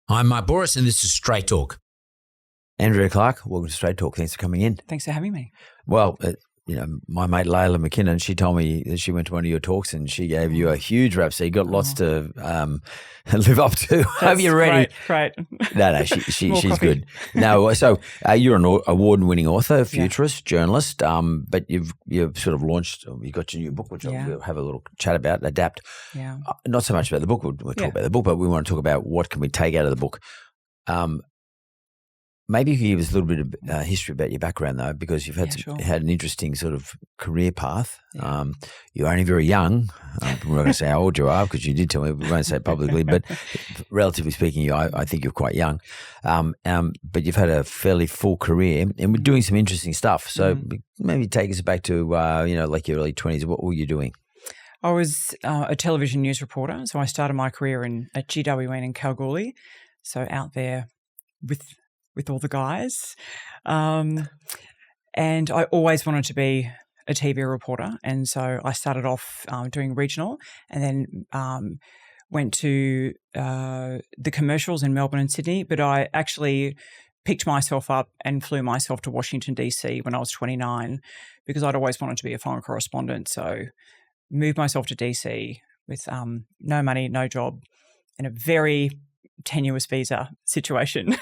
I'm Mark Bouris, and this is Straight Talk. Andrea Clarke, welcome to Straight Talk. Thanks for coming in. Thanks for having me. Well, my mate Layla McKinnon, she told me that she went to one of your talks and she gave you a huge rap. So you got lots to live up to. Hope you're ready. Great. No, she's good. No, so you're an award-winning author, futurist, journalist, but you've sort of launched. You got your new book, which we'll have a little chat about. Adapt. Yeah. Not so much about the book. We'll talk about the book, but we want to talk about what can we take out of the book. Maybe you could give us a little bit of history about your background, though, because you've had an interesting sort of career path. Yeah. You're only very young. We're not going to say how old you are because you did tell me. We won't say it publicly, but relatively speaking, I think you're quite young. But you've had a fairly full career and we're doing some interesting stuff. So maybe take us back to, like your early 20s. What were you doing? I was a television news reporter. So I started my career at GWN in Kalgoorlie. So out there with all the guys. And I always wanted to be a TV reporter. And so I started off doing regional and then went to the commercials in Melbourne and Sydney. But I actually picked myself up and flew myself to Washington, D.C. when I was 29 because I'd always wanted to be a foreign correspondent. So moved myself to D.C. with no money, no job, and a very tenuous visa situation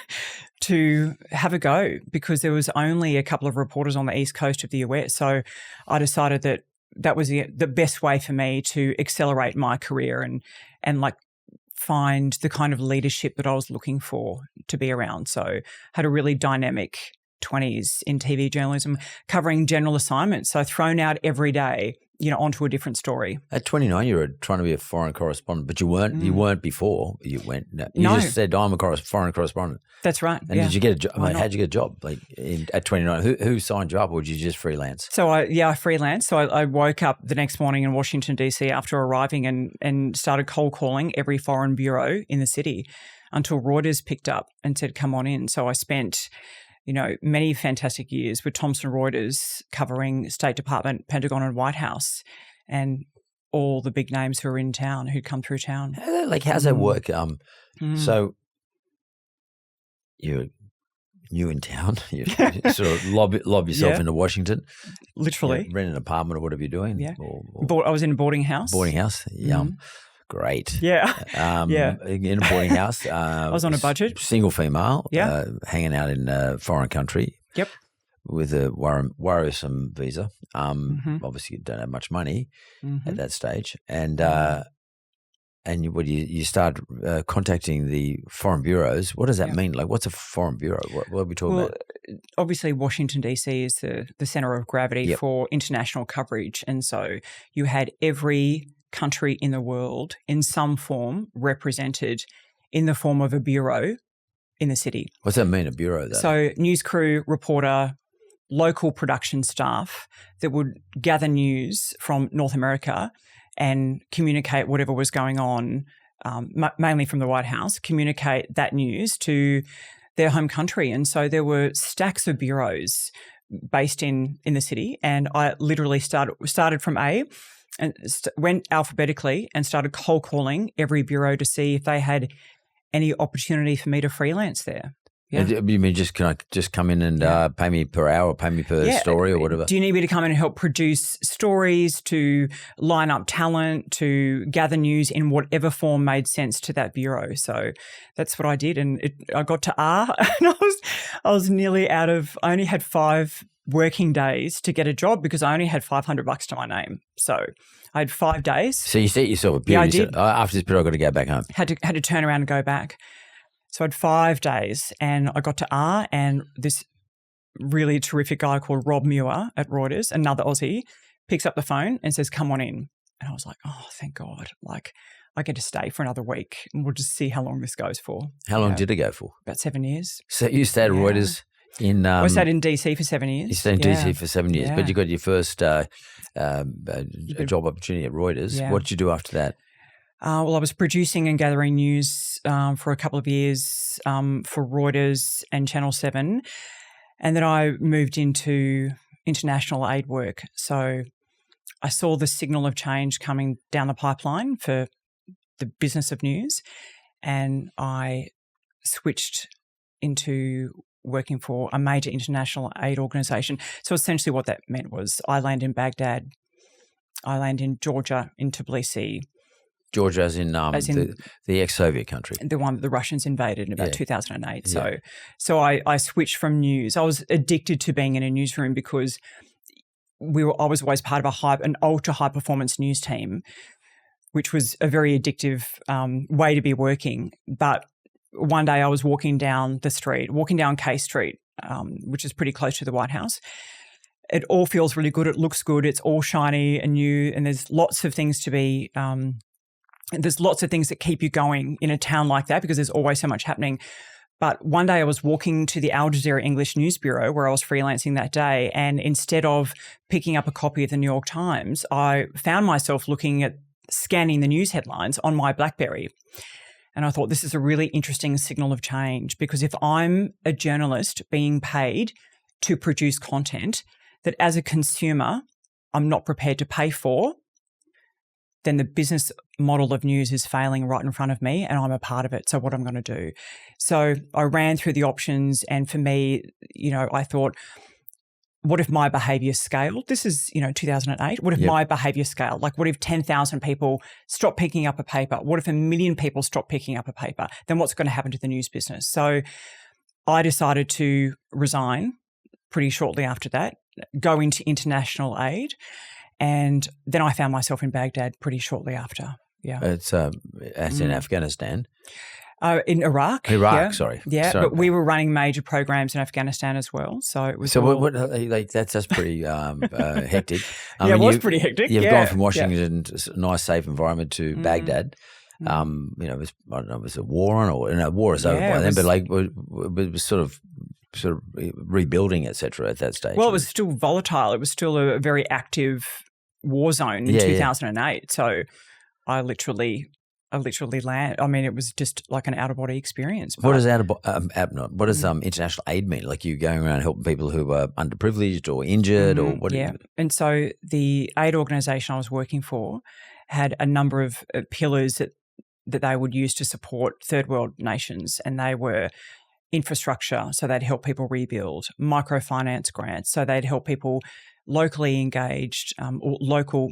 to have a go because there was only a couple of reporters on the east coast of the US. So I decided that was the best way for me to accelerate my career and like find the kind of leadership that I was looking for to be around. So had a really dynamic 20s in TV journalism covering general assignments. So thrown out every day, onto a different story. At 29, you were trying to be a foreign correspondent, but you weren't. You weren't before you went. You just said, "I'm a foreign correspondent." That's right. And did you get a job? How'd you get a job? Like at 29, who signed you up, or did you just freelance? So I freelanced. So I woke up the next morning in Washington DC after arriving and started cold calling every foreign bureau in the city until Reuters picked up and said, "Come on in." So I spent many fantastic years with Thomson Reuters covering State Department, Pentagon and White House and all the big names who are in town, who'd come through town. How's that work? So you're new in town, you sort of lob yourself into Washington. Literally. Rent an apartment or whatever you're doing. Yeah. I was in a boarding house. Boarding house, Great. Yeah. In a boarding house. I was on a budget. Single female. Yeah. Hanging out in a foreign country. Yep. With a worrisome visa. Obviously, you don't have much money at that stage. And you start contacting the foreign bureaus. What does that mean? Like, what's a foreign bureau? What are we talking about? Obviously, Washington, D.C. is the center of gravity for international coverage. And so you had every country in the world in some form represented in the form of a bureau in the city. What's that mean, a bureau? So news crew, reporter, local production staff that would gather news from North America and communicate whatever was going on, mainly from the White House, communicate that news to their home country. And so there were stacks of bureaus based in the city, and I literally started from A and went alphabetically and started cold calling every bureau to see if they had any opportunity for me to freelance there. Yeah. You mean can I just come in and pay me per hour or pay me per story or whatever? Do you need me to come in and help produce stories, to line up talent, to gather news in whatever form made sense to that bureau? So that's what I did. And I got to R and I was nearly out of – I only had 5 working days to get a job because I only had $500 to my name. So I had 5 days. So you set yourself a period. Yeah, I did. After this period, I've got to go back home. Had to turn around and go back. So I had 5 days and I got to R, and this really terrific guy called Rob Muir at Reuters, another Aussie, picks up the phone and says, "Come on in." And I was like, oh, thank God. Like, I get to stay for another week and we'll just see how long this goes for. How long did it go for? About 7 years. So you stayed at Reuters I stayed in DC for 7 years. You stayed in DC for 7 years, but you got your first job opportunity at Reuters. Yeah. What did you do after that? Well, I was producing and gathering news for a couple of years for Reuters and Channel 7. And then I moved into international aid work. So I saw the signal of change coming down the pipeline for the business of news. And I switched into working for a major international aid organisation. So essentially what that meant was I land in Baghdad, I land in Georgia, in Tbilisi. Georgia as in the ex-Soviet country. The one that the Russians invaded in about 2008. So I switched from news. I was addicted to being in a newsroom because I was always part of an ultra high performance news team, which was a very addictive way to be working. But one day I was walking down K Street, which is pretty close to the White House. It all feels really good. It looks good. It's all shiny and new, and there's lots of things to be. There's lots of things that keep you going in a town like that because there's always so much happening. But one day I was walking to the Al Jazeera English News Bureau where I was freelancing that day, and instead of picking up a copy of the New York Times, I found myself scanning the news headlines on my BlackBerry. And I thought, this is a really interesting signal of change, because if I'm a journalist being paid to produce content that as a consumer I'm not prepared to pay for, then the business model of news is failing right in front of me and I'm a part of it. So what I'm going to do? So I ran through the options, and for me, I thought, what if my behaviour scaled? This is, 2008. What if my behaviour scaled? Like, what if 10,000 people stop picking up a paper? What if 1 million people stop picking up a paper? Then what's going to happen to the news business? So I decided to resign pretty shortly after that, go into international aid, and then I found myself in Baghdad pretty shortly after. Yeah. It's in Afghanistan. In Iraq. Sorry. Yeah, sorry. But we were running major programs in Afghanistan as well. So it was that's pretty hectic. It was pretty hectic. You've gone from Washington, a nice, safe environment, to Baghdad. Was a war on, or war is over by then, but it was sort of rebuilding, etc. at that stage. Well, it was still volatile. It was still a very active war zone in 2008. So I literally land. I mean, it was just like an out of body experience. What does international aid mean? Like, you going around helping people who are underprivileged or injured, or what? Yeah, and so the aid organisation I was working for had a number of pillars that they would use to support third world nations, and they were infrastructure, so they'd help people rebuild; microfinance grants, so they'd help people locally engaged or local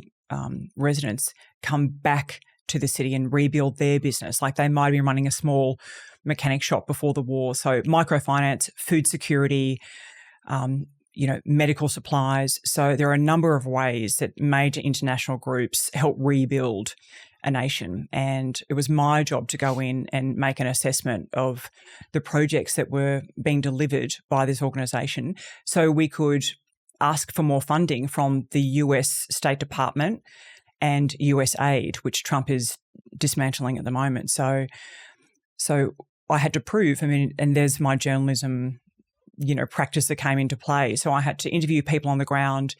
residents come back to the city and rebuild their business. Like, they might have been running a small mechanic shop before the war. So microfinance, food security, medical supplies. So there are a number of ways that major international groups help rebuild a nation. And it was my job to go in and make an assessment of the projects that were being delivered by this organisation, so we could ask for more funding from the US State Department and US aid, which Trump is dismantling at the moment. So I had to prove, and there's my journalism, practice that came into play. So I had to interview people on the ground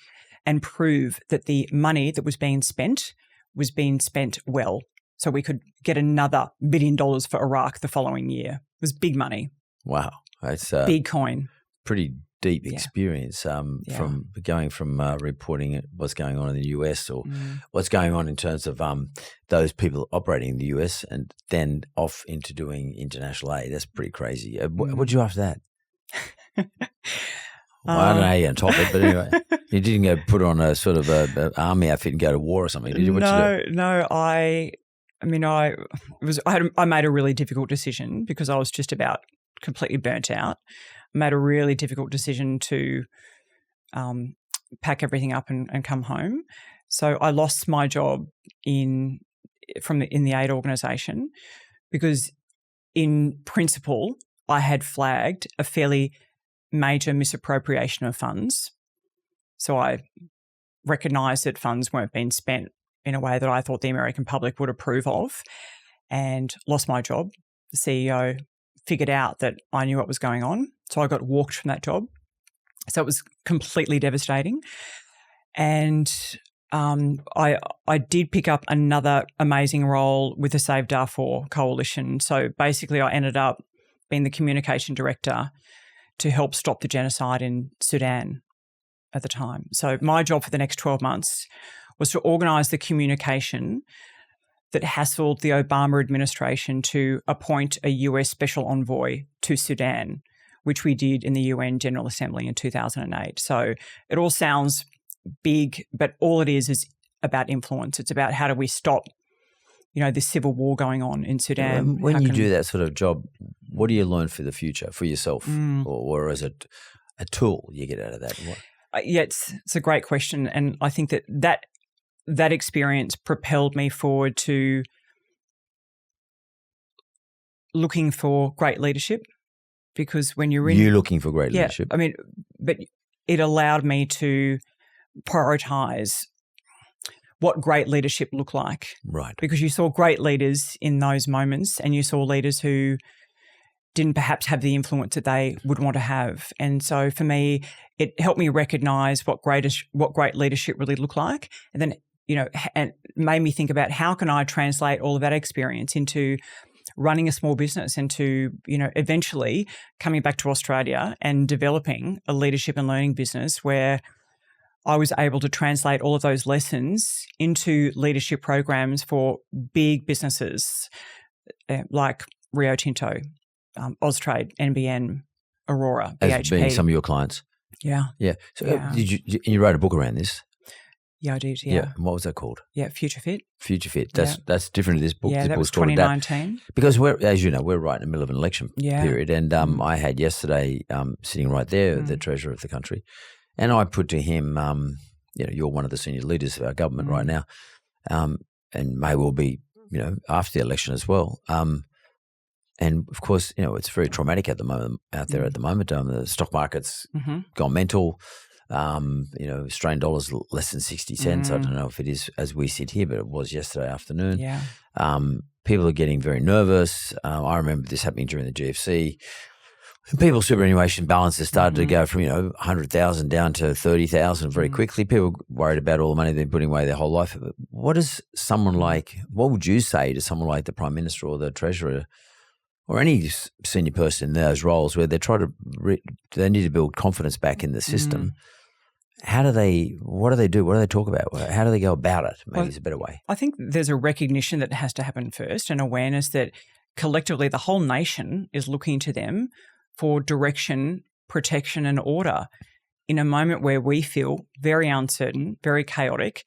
and prove that the money that was being spent well. So we could get another $1 billion for Iraq the following year. It was big money. Wow. That's big coin. Pretty deep experience from going from reporting what's going on in the US, or what's going on in terms of those people operating in the US, and then off into doing international aid. That's pretty crazy. What did you do after that? Well, I don't know how you're going to top it, but anyway, you didn't go put on a sort of a army outfit and go to war or something, did you? No. I made a really difficult decision because I was just about completely burnt out. I made a really difficult decision to pack everything up and come home. So I lost my job in the aid organisation because, in principle, I had flagged a fairly major misappropriation of funds. So I recognised that funds weren't being spent in a way that I thought the American public would approve of, and lost my job. The CEO figured out that I knew what was going on, so I got walked from that job. So it was completely devastating. And I did pick up another amazing role with the Save Darfur Coalition. So basically I ended up being the communication director to help stop the genocide in Sudan at the time. So my job for the next 12 months was to organise the communication that hassled the Obama administration to appoint a US special envoy to Sudan, which we did in the UN General Assembly in 2008. So it all sounds big, but all it is about influence. It's about how do we stop, this civil war going on in Sudan. When you do that sort of job, what do you learn for the future, for yourself? Or is it a tool you get out of that? Yeah, it's a great question. And I think that experience propelled me forward to looking for great leadership, because when you're looking for great leadership. But it allowed me to prioritize what great leadership looked like. Right. Because you saw great leaders in those moments, and you saw leaders who didn't perhaps have the influence that they would want to have. And so for me, it helped me recognize what great leadership really looked like. And then, and made me think about how can I translate all of that experience into running a small business, and to, eventually coming back to Australia and developing a leadership and learning business where I was able to translate all of those lessons into leadership programs for big businesses like Rio Tinto, Austrade, NBN, Aurora, BHP. As being some of your clients. Yeah. Yeah. So you wrote a book around this? Yeah, I did. Yeah. And what was that called? Yeah, Future Fit. Future Fit. That's different to this book. Yeah, that was 2019. Because as you know, we're right in the middle of an election period. And I had yesterday sitting right there, the Treasurer of the country, and I put to him, you're one of the senior leaders of our government right now, and may well be, after the election as well. And of course, it's very traumatic at the moment out there at the moment. The stock market's gone mental. Australian dollars less than 60 cents. I don't know if it is as we sit here, but it was yesterday afternoon. Yeah. People are getting very nervous. I remember this happening during the GFC. People's superannuation balances started to go from 100,000 down to 30,000 very quickly. People worried about all the money they've been putting away their whole life. What would you say to someone like the Prime Minister or the Treasurer, or any senior person in those roles where they try to they need to build confidence back in the system? What do they do? What do they talk about? How do they go about it? Maybe it's a better way. I think there's a recognition that has to happen first, and awareness that collectively the whole nation is looking to them for direction, protection and order in a moment where we feel very uncertain, very chaotic.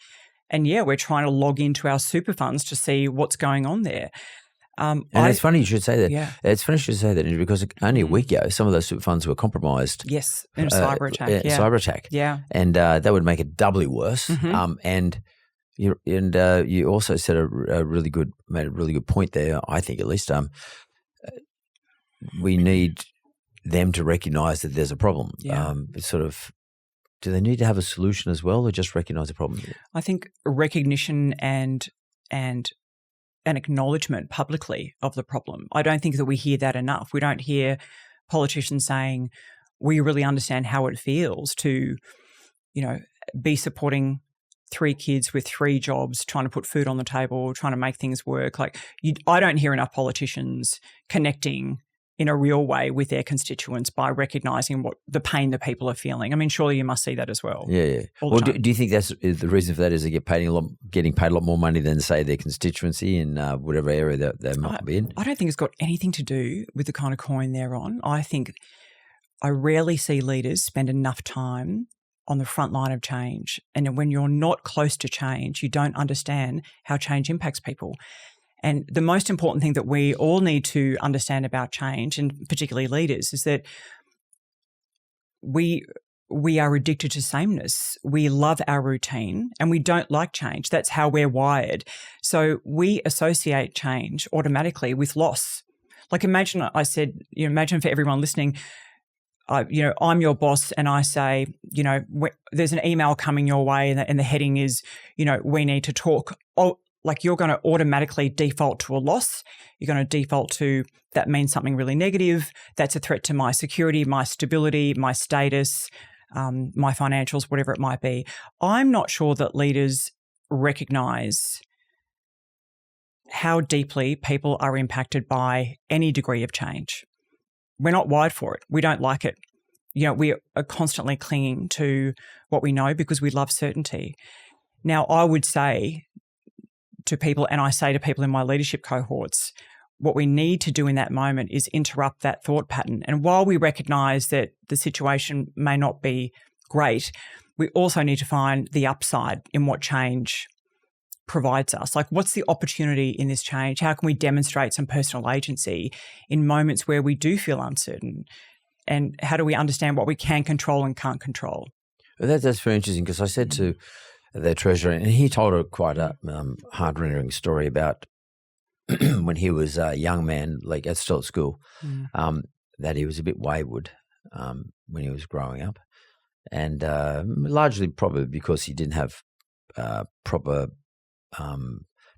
And we're trying to log into our super funds to see what's going on there. And it's funny you should say that. Yeah. It's funny you should say that, because only a week ago, some of those super funds were compromised. Yes, in a cyber attack. Cyber attack. Yeah. And that would make it doubly worse. And you also said made a really good point there, I think at least. We need them to recognise that there's a problem. Yeah. Do they need to have a solution as well, or just recognise the problem? I think recognition and an acknowledgement publicly of the problem. I don't think that we hear that enough. We don't hear politicians saying, we really understand how it feels to, be supporting 3 kids with 3 jobs, trying to put food on the table, trying to make things work. I don't hear enough politicians connecting in a real way with their constituents by recognising what the pain that people are feeling. I mean, surely you must see that as well. Yeah. Well, do you think that's the reason for that is they getting paid a lot more money than, say, their constituency in whatever area that they might be in? I don't think it's got anything to do with the kind of coin they're on. I think I rarely see leaders spend enough time on the front line of change. And when you're not close to change, you don't understand how change impacts people. And the most important thing that we all need to understand about change, and particularly leaders, is that we are addicted to sameness. We love our routine and we don't like change. That's how we're wired. So we associate change automatically with loss. Imagine imagine for everyone listening, I'm your boss and I say, there's an email coming your way and the heading is, we need to talk. You're going to automatically default to a loss. You're going to default to that means something really negative. That's a threat to my security, my stability, my status, my financials, whatever it might be. I'm not sure that leaders recognise how deeply people are impacted by any degree of change. We're not wired for it. We don't like it. We are constantly clinging to what we know because we love certainty. Now, I would say to people, and I say to people in my leadership cohorts, what we need to do in that moment is interrupt that thought pattern. And while we recognise that the situation may not be great, we also need to find the upside in what change provides us. Like, what's the opportunity in this change? How can we demonstrate some personal agency in moments where we do feel uncertain? And how do we understand what we can control and can't control? Well, that's very interesting, because I said to the treasurer, and he told her quite a heart-rending story about when he was a young man, like still at school, that he was a bit wayward when he was growing up, and largely probably because he didn't have proper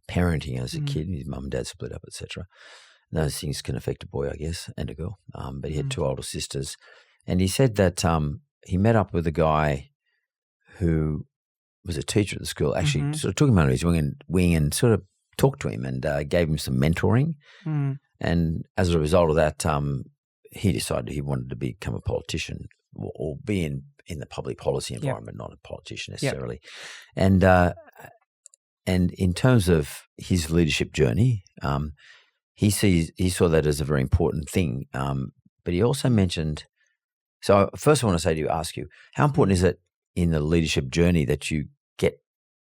parenting as a kid. His mum and dad split up, etc. Those things can affect a boy, I guess, and a girl. But he had two older sisters, and he said that he met up with a guy who was a teacher at the school. Actually, sort of took him under his wing and sort of talked to him and gave him some mentoring. And as a result of that, he decided he wanted to become a politician or be in the public policy environment, not a politician necessarily. And in terms of his leadership journey, he saw that as a very important thing. But he also mentioned. So first, I want to ask you, how important is it in the leadership journey that you get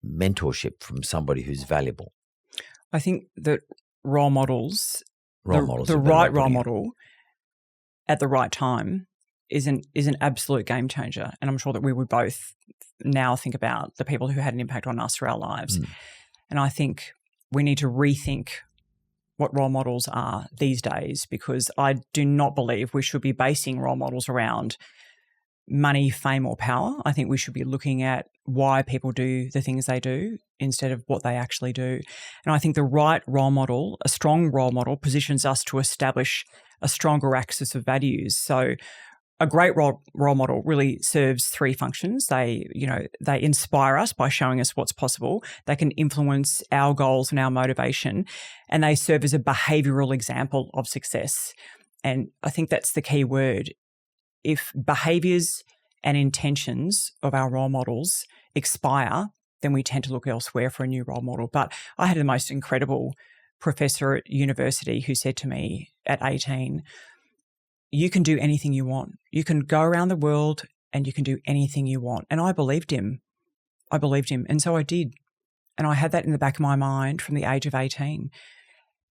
mentorship from somebody who's valuable? I think that the right role model at the right time is an absolute game changer. And I'm sure that we would both now think about the people who had an impact on us through our lives. And I think we need to rethink what role models are these days, because I do not believe we should be basing role models around money, fame, or power. I think we should be looking at why people do the things they do instead of what they actually do. And I think the right role model, a strong role model, positions us to establish a stronger axis of values. So a great role model really serves three functions. They inspire us by showing us what's possible. They can influence our goals and our motivation, and they serve as a behavioural example of success. And I think that's the key word. If behaviours and intentions of our role models expire, then we tend to look elsewhere for a new role model. But I had the most incredible professor at university who said to me at 18, you can do anything you want. You can go around the world and you can do anything you want. And I believed him. And so I did. And I had that in the back of my mind from the age of 18.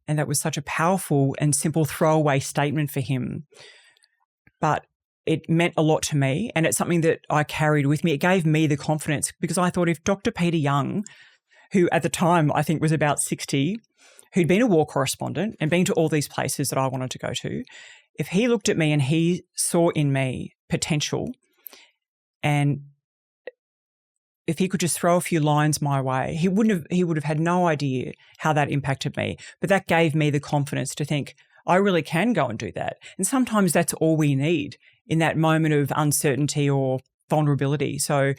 And that was such a powerful and simple throwaway statement for him. But it meant a lot to me, and it's something that I carried with me. It gave me the confidence, because I thought if Dr. Peter Young, who at the time I think was about 60, who'd been a war correspondent and been to all these places that I wanted to go to, if he looked at me and he saw in me potential, and if he could just throw a few lines my way, he would have had no idea how that impacted me. But that gave me the confidence to think, I really can go and do that. And sometimes that's all we need in that moment of uncertainty or vulnerability. So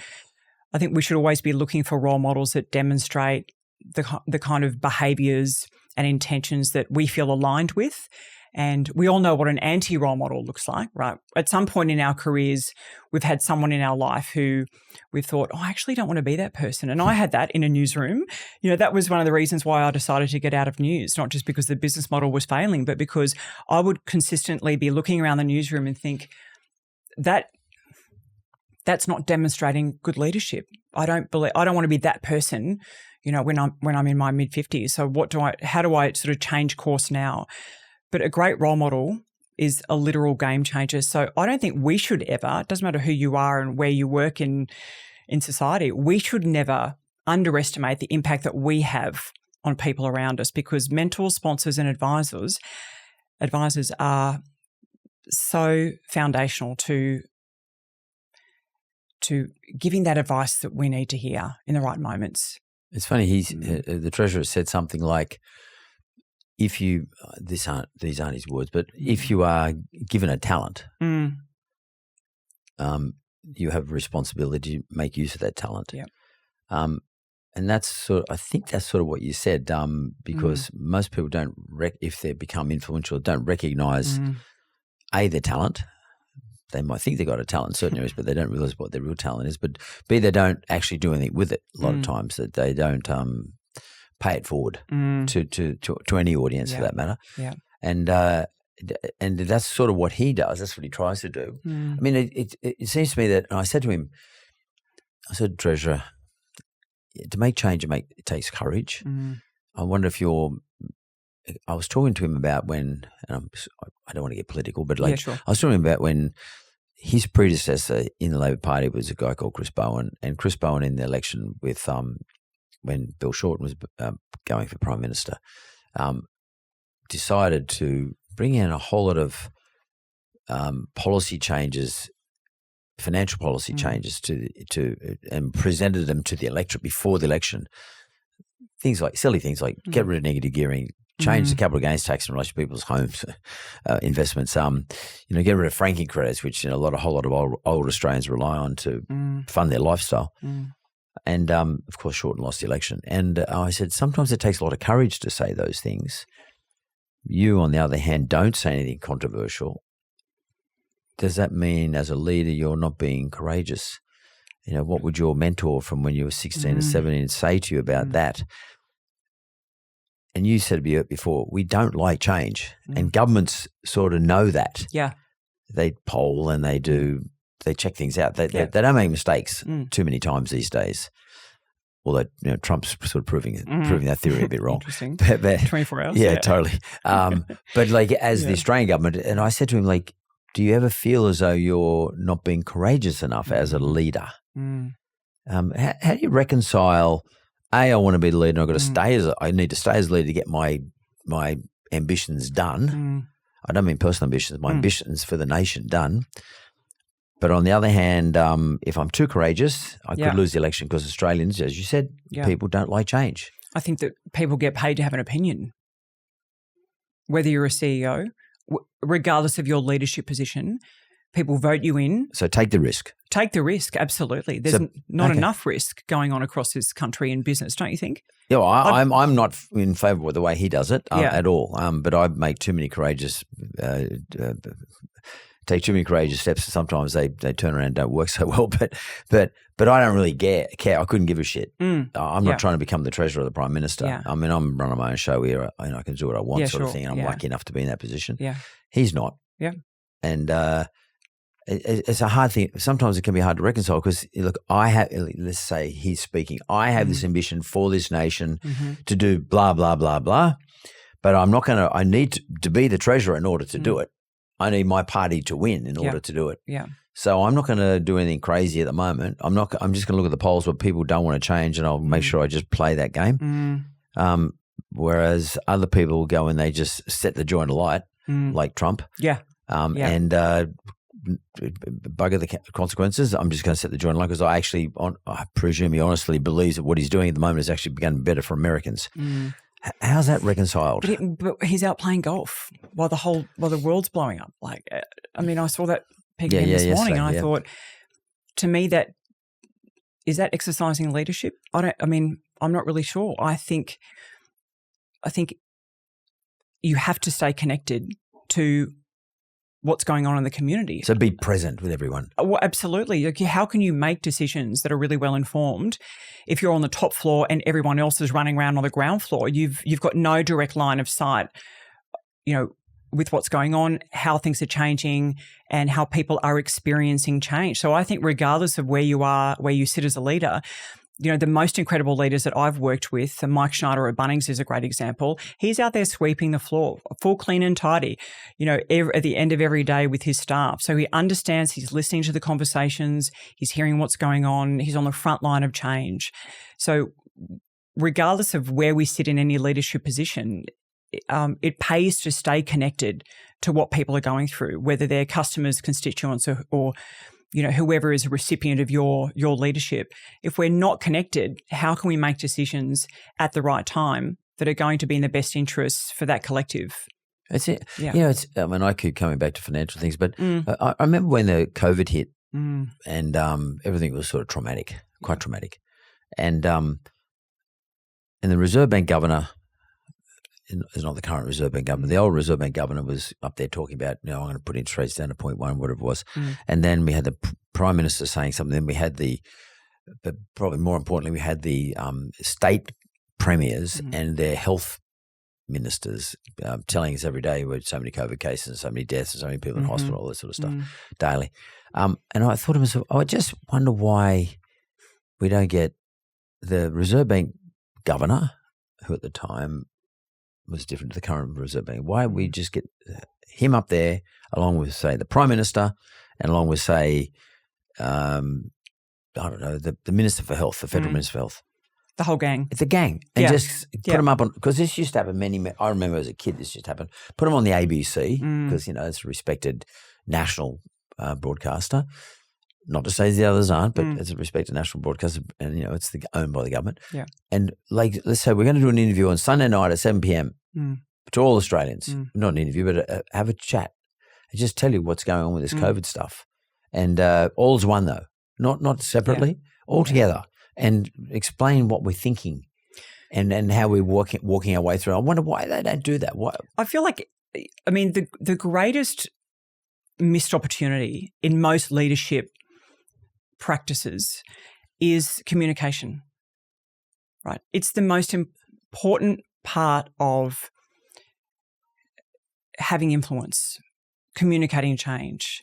I think we should always be looking for role models that demonstrate the kind of behaviours and intentions that we feel aligned with. And we all know what an anti-role model looks like, right? At some point in our careers, we've had someone in our life who we've thought, I actually don't want to be that person. And I had that in a newsroom. That was one of the reasons why I decided to get out of news, not just because the business model was failing, but because I would consistently be looking around the newsroom and think that's not demonstrating good leadership. I don't want to be that person, when I'm in my mid-50s. So how do I sort of change course now? But a great role model is a literal game changer. So I don't think we should ever, it doesn't matter who you are and where you work in society, we should never underestimate the impact that we have on people around us, because mentors, sponsors and advisors are so foundational to giving that advice that we need to hear in the right moments. It's funny, the treasurer said something like, if you, these aren't his words, but if you are given a talent, you have a responsibility to make use of that talent. Yep. And I think that's sort of what you said, because most people don't, if they become influential, don't recognise their talent. They might think they got a talent in certain areas, but they don't realise what their real talent is. But B, they don't actually do anything with it a lot of times, that they don't pay it forward to any audience for that matter. Yeah. And that's sort of what he does. That's what he tries to do. I mean, it seems to me that, and I said to him, Treasurer, to make change, it takes courage. I wonder if I was talking to him about when, and I don't want to get political, but I was talking about when his predecessor in the Labor Party was a guy called Chris Bowen, and Chris Bowen in the election with when Bill Shorten was going for Prime Minister, decided to bring in a whole lot of policy changes, financial policy changes and presented them to the electorate before the election. Silly things like get rid of negative gearing, change the capital gains tax in relation to people's homes investments. Get rid of franking credits, which a whole lot of old Australians rely on to fund their lifestyle. And of course, Shorten lost the election. And I said, sometimes it takes a lot of courage to say those things. You, on the other hand, don't say anything controversial. Does that mean, as a leader, you're not being courageous? What would your mentor from when you were 16 or 17 say to you about that? And you said before, we don't like change, and governments sort of know that. Yeah, they poll and they check things out. They don't make mistakes too many times these days. Although Trump's sort of proving that theory a bit wrong. Interesting. But 24 hours. Yeah, totally. But as the Australian government, and I said to him, do you ever feel as though you're not being courageous enough as a leader? How do you reconcile? I want to be the leader, and I need to stay as a leader to get my ambitions done. I don't mean personal ambitions, my ambitions for the nation done. But on the other hand, if I'm too courageous, I could lose the election because Australians, as you said, people don't like change. I think that people get paid to have an opinion. Whether you're a CEO, regardless of your leadership position, people vote you in. So take the risk. Take the risk, absolutely. There's not enough risk going on across this country in business, don't you think? Yeah, well, I'm not in favour of the way he does it at all. But I make too many courageous take too many courageous steps. Sometimes they turn around and don't work so well. But I don't really care. I couldn't give a shit. I'm not trying to become the treasurer of the Prime Minister. Yeah. I mean, I'm running my own show here. I can do what I want, sort of thing. And I'm lucky enough to be in that position. Yeah, he's not. Yeah, and it's a hard thing. Sometimes it can be hard to reconcile because look, let's say he's speaking. I have this ambition for this nation to do blah blah blah blah, but I'm not going to. I need to be the treasurer in order to do it. I need my party to win in order to do it. Yeah. So I'm not going to do anything crazy at the moment. I'm just going to look at the polls where people don't want to change, and I'll make sure I just play that game. Whereas other people go and they just set the joint alight, like Trump. Yeah. And bugger the consequences. I'm just going to set the joint alight because I presume he honestly believes that what he's doing at the moment is actually becoming better for Americans. How's that reconciled? But he's out playing golf while the world's blowing up. I saw that peek in this morning, and I thought, to me, is that exercising leadership? I'm not really sure. I think you have to stay connected to what's going on in the community. So be present with everyone. Well, absolutely. How can you make decisions that are really well informed if you're on the top floor and everyone else is running around on the ground floor? You've got no direct line of sight, with what's going on, how things are changing, and how people are experiencing change. So I think regardless of where you are, where you sit as a leader, the most incredible leaders that I've worked with, Mike Schneider at Bunnings is a great example. He's out there sweeping the floor, full clean and tidy, at the end of every day with his staff. So he understands, he's listening to the conversations, he's hearing what's going on, he's on the front line of change. So regardless of where we sit in any leadership position, it pays to stay connected to what people are going through, whether they're customers, constituents, or whoever is a recipient of your leadership. If we're not connected, how can we make decisions at the right time that are going to be in the best interests for that collective? That's it. Yeah. I keep coming back to financial things, but I remember when the COVID hit and everything was sort of traumatic, quite traumatic. And the Reserve Bank governor is not the current Reserve Bank governor. The old Reserve Bank governor was up there talking about, I'm going to put interest rates down to 0.1, whatever it was. And then we had the Prime Minister saying something. Then we had but probably more importantly, we had the state premiers and their health ministers telling us every day we're so many COVID cases and so many deaths and so many people in hospital, all this sort of stuff daily. And I thought to myself, I just wonder why we don't get the Reserve Bank governor, who at the time was different to the current Reserve Bank. Why we just get him up there along with, say, the Prime Minister and along with, say, I don't know, the Minister for Health, the Federal Minister for Health. The whole gang. The gang. And just put them up on, because this used to happen I remember as a kid this used to happen, put them on the ABC because, it's a respected national broadcaster. Not to say the others aren't, but it's a respected national broadcaster and, it's owned by the government. Yeah. And let's say we're going to do an interview on Sunday night at 7 p.m. To all Australians. Not an interview, but have a chat and just tell you what's going on with this COVID stuff. And all's one though, not separately, all together. And explain what we're thinking and how we're walking our way through. I wonder why they don't do that. Why? I feel like, the greatest missed opportunity in most leadership practices is communication, right? It's the most important part of having influence, communicating change,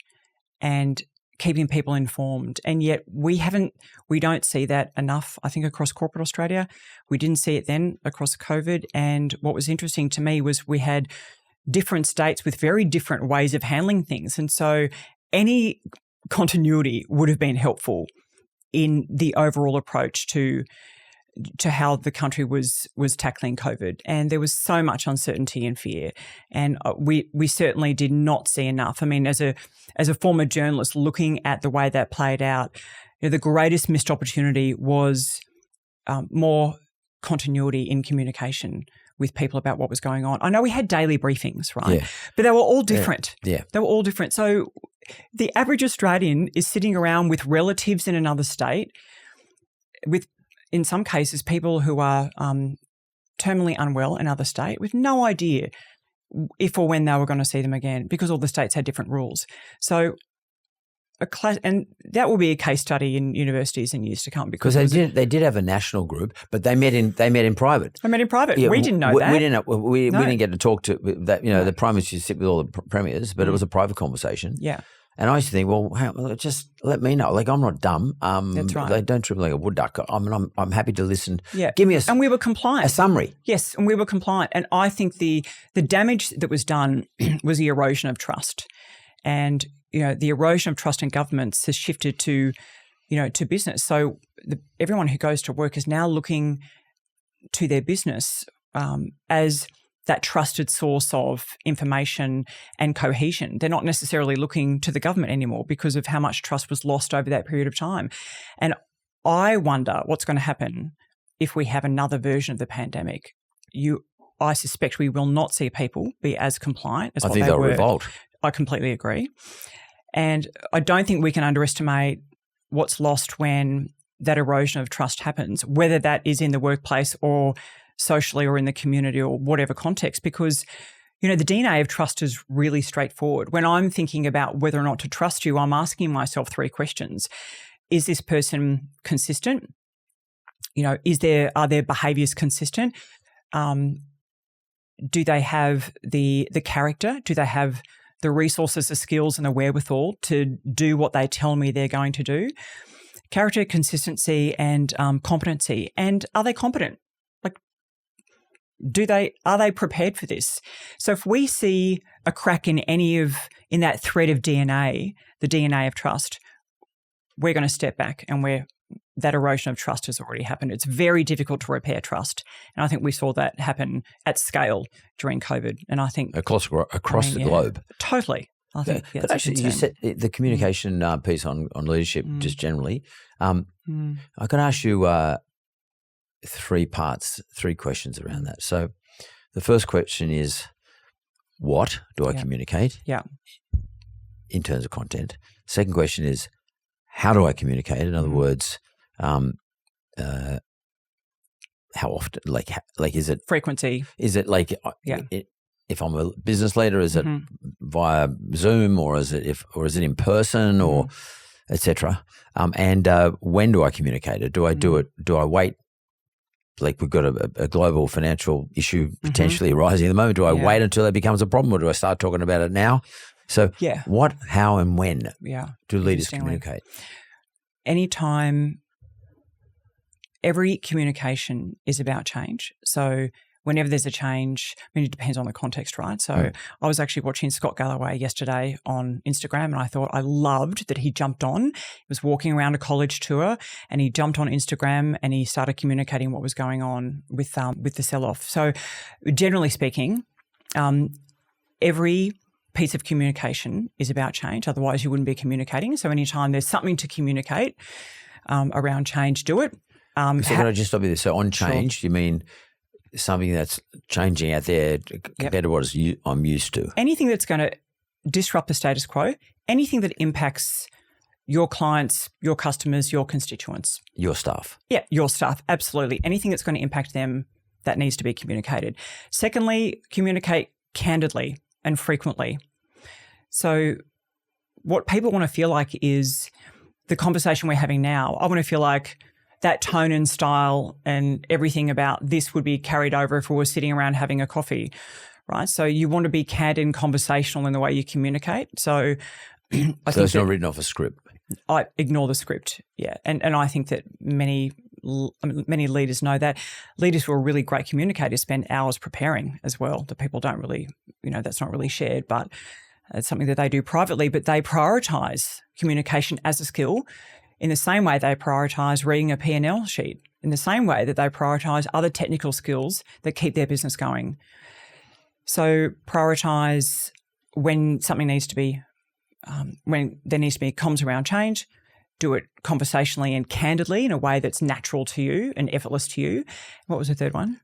and keeping people informed. And yet we don't see that enough, I think, across corporate Australia. We didn't see it then across COVID. And what was interesting to me was we had different states with very different ways of handling things. And so any continuity would have been helpful in the overall approach to how the country was tackling COVID. And there was so much uncertainty and fear. And we certainly did not see enough. As a former journalist looking at the way that played out, the greatest missed opportunity was more continuity in communication with people about what was going on. I know we had daily briefings, right? Yeah. But they were all different. Yeah. They were all different. So the average Australian is sitting around with relatives in another state, with, in some cases, people who are terminally unwell in another state with no idea if or when they were going to see them again because all the states had different rules. So and that will be a case study in universities in years to come because they did have a national group, but they met in private. They met in private. Yeah, we didn't know that. We didn't get to talk to that. The Prime Minister used to sit with all the premiers, but it was a private conversation. Yeah. And I used to think, well, just let me know. Like, I'm not dumb. That's right. They don't trip like a wood duck. I'm happy to listen. Yeah. Give me and we were compliant. A summary. Yes, and we were compliant. And I think the damage that was done was the erosion of trust. And, the erosion of trust in governments has shifted to business. So everyone who goes to work is now looking to their business as that trusted source of information and cohesion. They're not necessarily looking to the government anymore because of how much trust was lost over that period of time. And I wonder what's going to happen if we have another version of the pandemic. I suspect we will not see people be as compliant as what they were. I think they'll revolt. I completely agree. And I don't think we can underestimate what's lost when that erosion of trust happens, whether that is in the workplace or socially or in the community or whatever context, because, the DNA of trust is really straightforward. When I'm thinking about whether or not to trust you, I'm asking myself 3 questions. Is this person consistent? Are their behaviours consistent? Do they have the character? Do they have the resources, the skills and the wherewithal to do what they tell me they're going to do? Character, consistency and competency. And are they competent? Are they prepared for this? So if we see a crack in in that thread of DNA, the DNA of trust, we're going to step back and that erosion of trust has already happened. It's very difficult to repair trust. And I think we saw that happen at scale during COVID. And I think across the globe. Totally. I think but actually, you said the communication piece on leadership just generally. I can ask you 3 questions around that. So the first question is, what do I communicate? Yeah. In terms of content. Second question is, how do I communicate? In other words, how often? Like is it frequency? Is it like if I'm a business leader, is it via Zoom or is it in person or etc. And when do I communicate it? Do I do it? Do I wait like we've got a global financial issue potentially arising at the moment. Do I wait until it becomes a problem, or do I start talking about it now? So what, how, and when do leaders communicate? Anytime, every communication is about change. So whenever there's a change, I mean, it depends on the context, right? So I was actually watching Scott Galloway yesterday on Instagram, and I thought I loved that he jumped on. He was walking around a college tour, and he jumped on Instagram and he started communicating what was going on with the sell-off. So generally speaking, every piece of communication is about change. Otherwise, you wouldn't be communicating. So anytime there's something to communicate around change, do it. So can I just stop you there? So on change, you mean something that's changing out there compared to what I'm used to? Anything that's going to disrupt the status quo, anything that impacts your clients, your customers, your constituents. Your staff. Yeah, your staff, absolutely. Anything that's going to impact them, that needs to be communicated. Secondly, communicate candidly and frequently. So what people want to feel like is the conversation we're having now. I want to feel like that tone and style and everything about this would be carried over if we were sitting around having a coffee, right? So you want to be candid and conversational in the way you communicate. So I think it's not written off a script. I ignore the script, yeah. And I think that many leaders know that. Leaders who are really great communicators spend hours preparing as well, that people don't really, that's not really shared, but it's something that they do privately, but they prioritise communication as a skill in the same way they prioritise reading a P&L sheet, in the same way that they prioritise other technical skills that keep their business going. So prioritise when something needs to be, when there needs to be comms around change, do it conversationally and candidly in a way that's natural to you and effortless to you. What was the third one?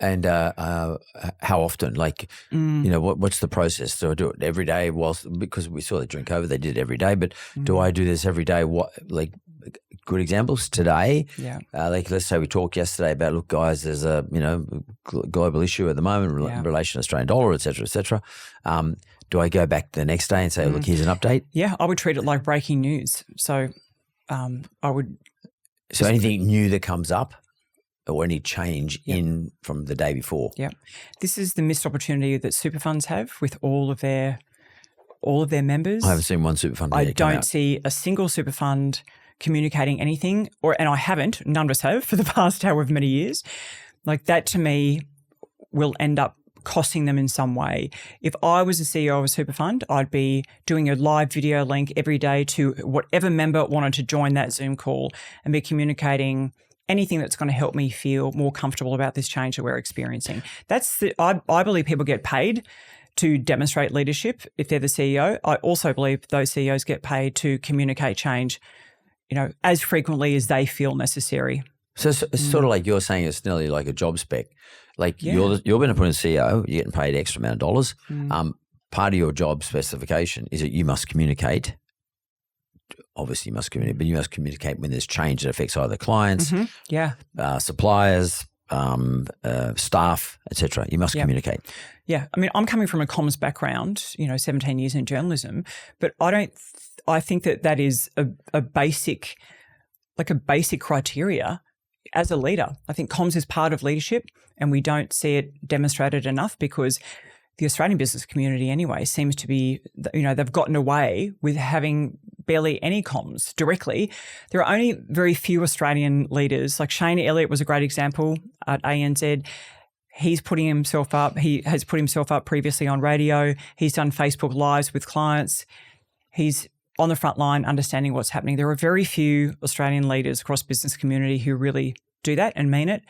And how often? Like, what's the process? Do I do it every day? Because we saw that during COVID, they did it every day. But do I do this every day? What, like, good examples today? Yeah. Like, let's say we talked yesterday about, look, guys, there's a global issue at the moment in relation to Australian dollar, et cetera, et cetera. Do I go back the next day and say, look, here's an update? Yeah, I would treat it like breaking news. So I would. So anything new that comes up or any change in from the day before? Yeah. This is the missed opportunity that super funds have with all of their members. I haven't seen one super fund. I don't see a single super fund communicating anything, and I haven't. None of us have for the past however many years. Like that to me will end up costing them in some way. If I was a CEO of a super fund, I'd be doing a live video link every day to whatever member wanted to join that Zoom call and be communicating anything that's going to help me feel more comfortable about this change that we're experiencing. I believe people get paid to demonstrate leadership if they're the CEO. I also believe those CEOs get paid to communicate change, as frequently as they feel necessary. So it's sort of like you're saying it's nearly like a job spec. Like you're going to put in CEO, you're getting paid X amount of dollars. Part of your job specification is that you must communicate. Obviously, you must communicate, but you must communicate when there's change that affects either clients, suppliers, staff, etc. You must communicate. Yeah, I mean, I'm coming from a comms background, 17 years in journalism, but I think that is a basic criteria as a leader. I think comms is part of leadership, and we don't see it demonstrated enough because the Australian business community anyway seems to be, they've gotten away with having barely any comms directly. There are only very few Australian leaders. Like Shane Elliott was a great example at ANZ. He's putting himself up. He has put himself up previously on radio. He's done Facebook Lives with clients. He's on the front line understanding what's happening. There are very few Australian leaders across business community who really do that and mean it.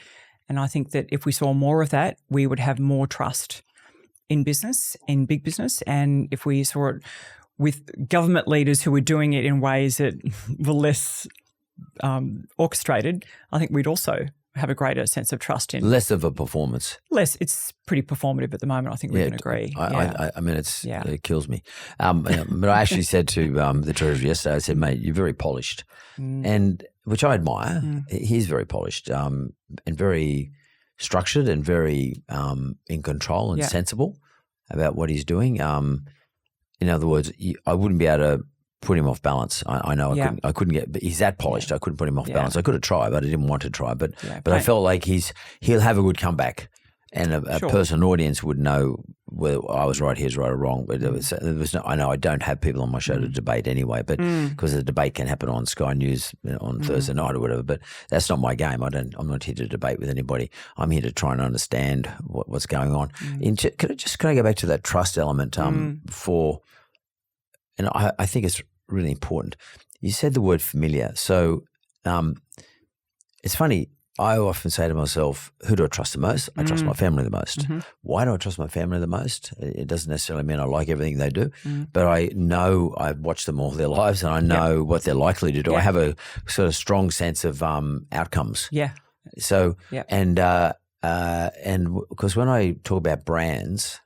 And I think that if we saw more of that, we would have more trust in business, in big business. And if we saw it with government leaders who were doing it in ways that were less orchestrated, I think we'd also have a greater sense of trust in. Less of a performance. Less. It's pretty performative at the moment. I think we can agree. I mean, it kills me. But I actually said to the treasurer yesterday, I said, mate, you're very polished. And which I admire. He's very polished and very structured and very in control and sensible about what he's doing. In other words, I wouldn't be able to put him off balance. I know I couldn't get, but he's that polished. I couldn't put him off balance. I could have tried, but I didn't want to try. But I felt like he'll have a good comeback, and a person, an audience would know whether I was right, he was right or wrong. But there was no. I know I don't have people on my show to debate anyway, but because the debate can happen on Sky News on Thursday night or whatever. But that's not my game. I'm not here to debate with anybody. I'm here to try and understand what's going on. Can I go back to that trust element for? And I think it's really important. You said the word familiar. So it's funny. I often say to myself, who do I trust the most? I trust my family the most. Why do I trust my family the most? It doesn't necessarily mean I like everything they do, but I know I've watched them all their lives and I know what they're likely to do. I have a sort of strong sense of outcomes. Yeah. So, and because when I talk about brands,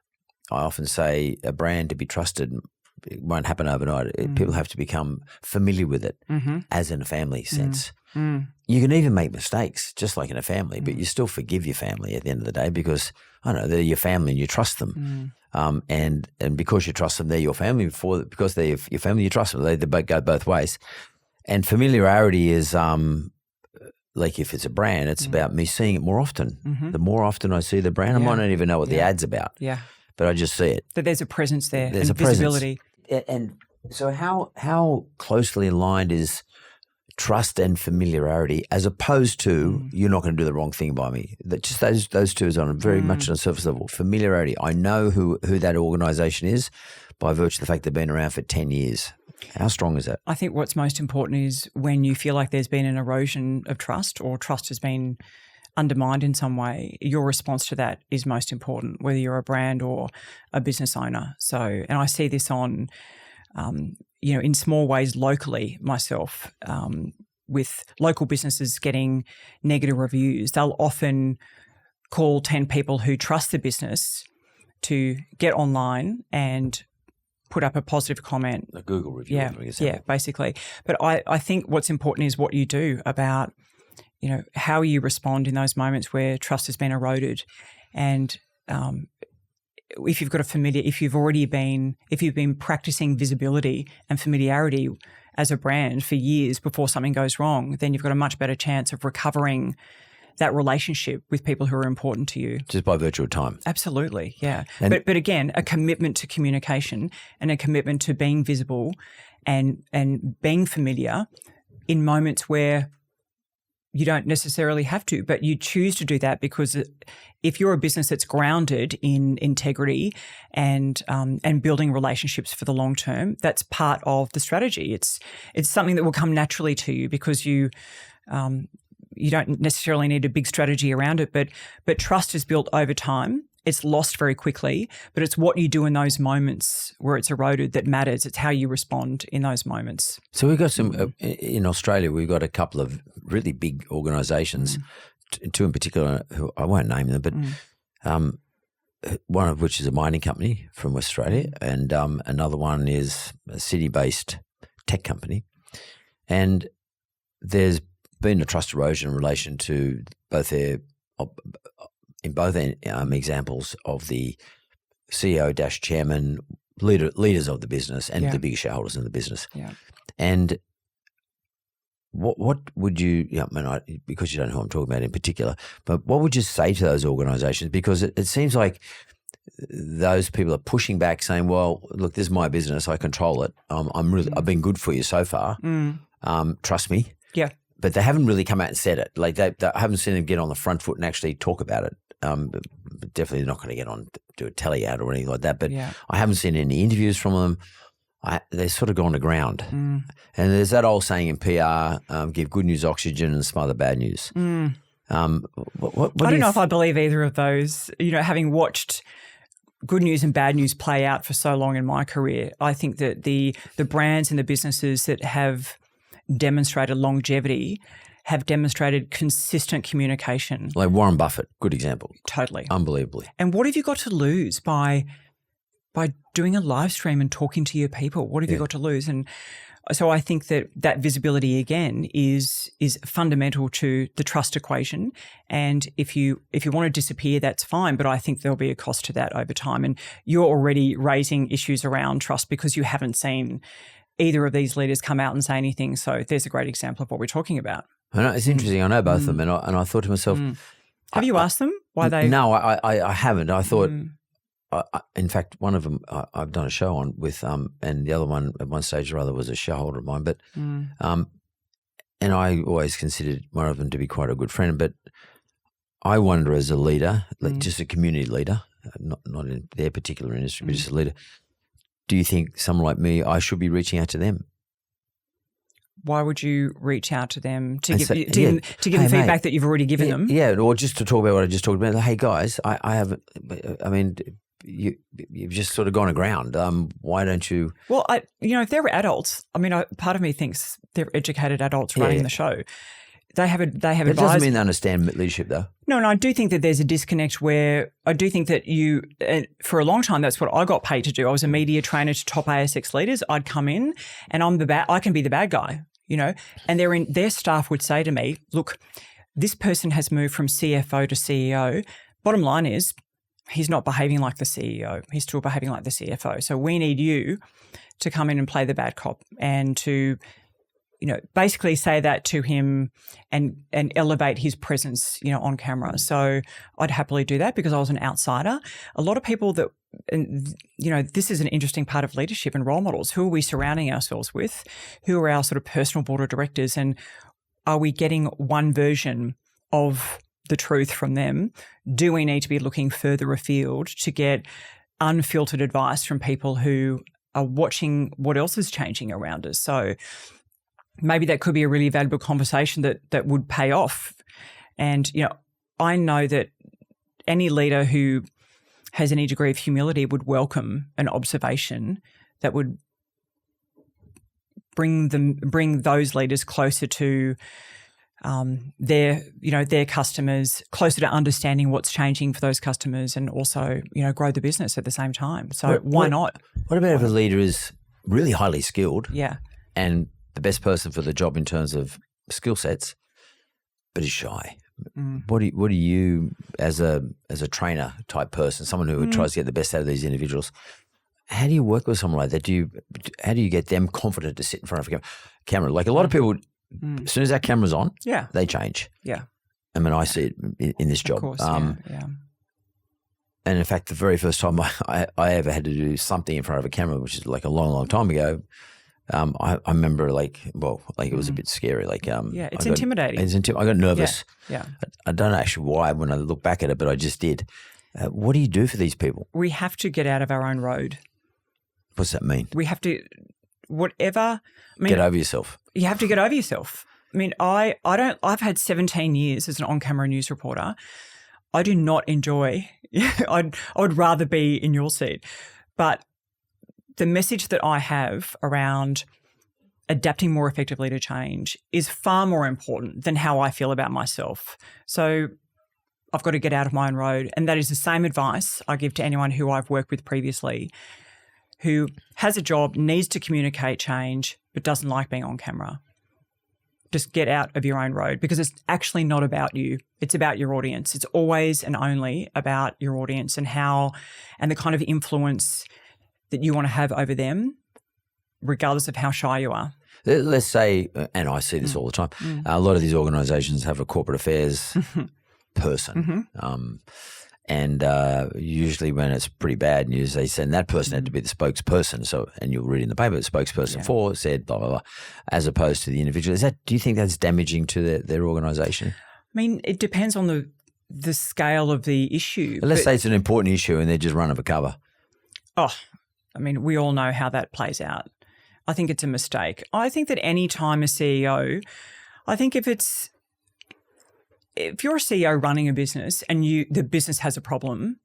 I often say a brand to be trusted it won't happen overnight. People have to become familiar with it as in a family sense. You can even make mistakes just like in a family, but you still forgive your family at the end of the day because, I don't know, they're your family and you trust them. And because you trust them, they're your family. Because they're your family, you trust them. They both go both ways. And familiarity is like if it's a brand, it's about me seeing it more often. The more often I see the brand, I might not even know what the ad's about. But I just see it. That there's a presence there. There's a visibility. And so how closely aligned is trust and familiarity as opposed to you're not going to do the wrong thing by me? Just those two is on very much on a surface level. Familiarity, I know who that organisation is by virtue of the fact they've been around for 10 years. How strong is that? I think what's most important is when you feel like there's been an erosion of trust or trust has been undermined in some way, your response to that is most important, whether you're a brand or a business owner. So, and I see this on, in small ways locally myself, with local businesses getting negative reviews. They'll often call 10 people who trust the business to get online and put up a positive comment. A Google review. Yeah, basically. But I think what's important is what you do about how you respond in those moments where trust has been eroded. And if you've been practicing visibility and familiarity as a brand for years before something goes wrong, then you've got a much better chance of recovering that relationship with people who are important to you. Just by virtue of time. Absolutely, yeah. But again, a commitment to communication and a commitment to being visible and being familiar in moments where you don't necessarily have to, but you choose to do that because if you're a business that's grounded in integrity and building relationships for the long term, that's part of the strategy. It's something that will come naturally to you because you don't necessarily need a big strategy around it, but trust is built over time. It's lost very quickly, but it's what you do in those moments where it's eroded that matters. It's how you respond in those moments. So we've got some in Australia. We've got a couple of really big organisations, two in particular, who I won't name them, but one of which is a mining company from West Australia, and another one is a city-based tech company, and there's been a trust erosion in relation to both their. In both examples of the CEO-chairman, leaders of the business and the big shareholders in the business. Yeah. And what would you, because you don't know who I'm talking about in particular, but what would you say to those organisations? Because it seems like those people are pushing back saying, well, look, this is my business. I control it. I've been good for you so far. Trust me. Yeah. But they haven't really come out and said it. Like I haven't seen them get on the front foot and actually talk about it. But definitely not going to get on to do a telly ad or anything like that. But I haven't seen any interviews from them. They're sort of gone to ground. And there's that old saying in PR, give good news oxygen and smother bad news. What I don't know if I believe either of those. Having watched good news and bad news play out for so long in my career, I think that the brands and the businesses that have demonstrated longevity have demonstrated consistent communication. Like Warren Buffett, good example. Totally. Unbelievably. And what have you got to lose by doing a live stream and talking to your people? What have you got to lose? And so I think that visibility again is fundamental to the trust equation. And if you want to disappear, that's fine. But I think there'll be a cost to that over time. And you're already raising issues around trust because you haven't seen either of these leaders come out and say anything. So there's a great example of what we're talking about. I know, it's interesting. I know both of them, and I thought to myself, have you asked them why they? No, I haven't. I thought, in fact, one of them I've done a show on with, and the other one at one stage or other was a shareholder of mine. But, and I always considered one of them to be quite a good friend. But I wonder, as a leader, like just a community leader, not in their particular industry, but just a leader, do you think someone like me, I should be reaching out to them? Why would you reach out to them to give them feedback mate, that you've already given them? Yeah, or just to talk about what I just talked about. Like, hey guys, I haven't. I mean, you've just sort of gone aground. Why don't you? Well, if they're adults, I mean, part of me thinks they're educated adults running the show. They have That advised. doesn't mean they understand leadership, though. No, I do think that there's a disconnect where I do think that for a long time, that's what I got paid to do. I was a media trainer to top ASX leaders. I'd come in and I can be the bad guy, and their staff would say to me, look, this person has moved from CFO to CEO. Bottom line is he's not behaving like the CEO. He's still behaving like the CFO. So we need you to come in and play the bad cop and to basically say that to him and elevate his presence, on camera. So I'd happily do that because I was an outsider. A lot of people this is an interesting part of leadership and role models. Who are we surrounding ourselves with? Who are our sort of personal board of directors? And are we getting one version of the truth from them? Do we need to be looking further afield to get unfiltered advice from people who are watching what else is changing around us? So maybe that could be a really valuable conversation that would pay off. And, I know that any leader who has any degree of humility would welcome an observation that would bring those leaders closer to their customers, closer to understanding what's changing for those customers, and also, grow the business at the same time. So why not? What about if a leader is really highly skilled? Yeah. And the best person for the job in terms of skill sets, but is shy. What do you as a trainer type person, someone who tries to get the best out of these individuals, how do you work with someone like that? How do you get them confident to sit in front of a camera? Like a lot of people, as soon as that camera's on, they change. Yeah. I mean, I see it in this job. Of course, yeah. And in fact, the very first time I ever had to do something in front of a camera, which is like a long, long time ago, I remember it was a bit scary. It's intimidating. I got nervous. Yeah. I don't know actually why when I look back at it, but I just did. What do you do for these people? We have to get out of our own road. What's that mean? We have to, get over yourself. You have to get over yourself. I mean, I've had 17 years as an on-camera news reporter. I do not enjoy, I would rather be in your seat. But the message that I have around adapting more effectively to change is far more important than how I feel about myself. So I've got to get out of my own road. And that is the same advice I give to anyone who I've worked with previously who has a job, needs to communicate change, but doesn't like being on camera. Just get out of your own road because it's actually not about you. It's about your audience. It's always and only about your audience and the kind of influence that you want to have over them, regardless of how shy you are. Let's say, and I see this all the time, a lot of these organisations have a corporate affairs person. And usually when it's pretty bad news, they send that person had to be the spokesperson. So, and you'll read in the paper, the spokesperson for said blah, blah, blah, as opposed to the individual. Do you think that's damaging to their organisation? I mean, it depends on the scale of the issue. But let's say it's an important issue and they're just run of a cover. Oh, I mean, we all know how that plays out. I think it's a mistake. I think that any time a CEO, I think if you're a CEO running a business and the business has a problem,